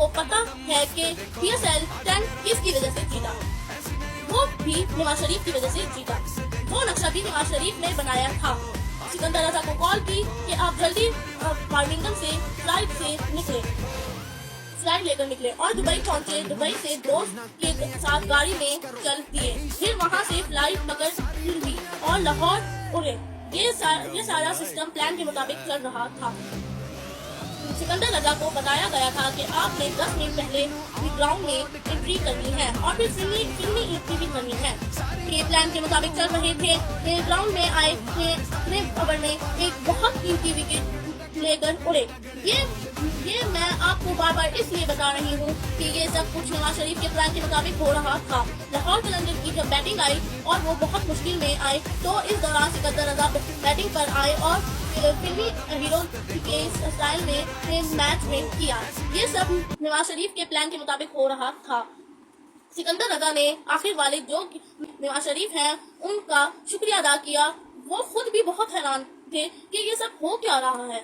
کو پتا ہے کہ PSL 10 کس کی وجہ سے جیتا، وہ بھی نواز شریف کی وجہ سے جیتا۔ وہ نقشہ بھی نواز شریف نے بنایا تھا۔ سکندر رضا کو کال کی کہ آپ جلدی برمنگھم سے فلائٹ لے کر نکلے اور دبئی پہنچے۔ دبئی سے دوست کے ساتھ گاڑی میں چل دیے، پھر وہاں سے فلائٹ پکڑ لی اور لاہور اڑے۔ یہ سارا سسٹم پلان کے مطابق چل رہا تھا۔ سکندر رضا کو بتایا گیا تھا کہ آپ نے 10 منٹ پہلے گراؤنڈ میں انٹری کرنی ہے اور پھر فلمی انٹری بھی کرنی ہے۔ یہ پلان کے مطابق چل رہے تھے۔ گراؤنڈ میں آئے تھے، اپنے اوور میں ایک بہت قیمتی وکٹ لے کر اڑے۔ یہ میں آپ کو بار بار اس لیے بتا رہی ہوں کہ یہ سب کچھ نواز شریف کے پلان کے مطابق ہو رہا تھا۔ لاہور قلندرز کی جب بیٹنگ آئی اور وہ بہت مشکل میں آئے تو اس دوران سکندر رضا بیٹنگ پر آئے اور فلمی ہیرو کے اسٹائل میں میچ ون کیا۔ یہ سب نواز شریف کے پلان کے مطابق ہو رہا تھا۔ سکندر رضا نے آخر والے جو نواز شریف ہیں ان کا شکریہ ادا کیا۔ وہ خود بھی بہت حیران تھے کہ یہ سب ہو کیا رہا ہے۔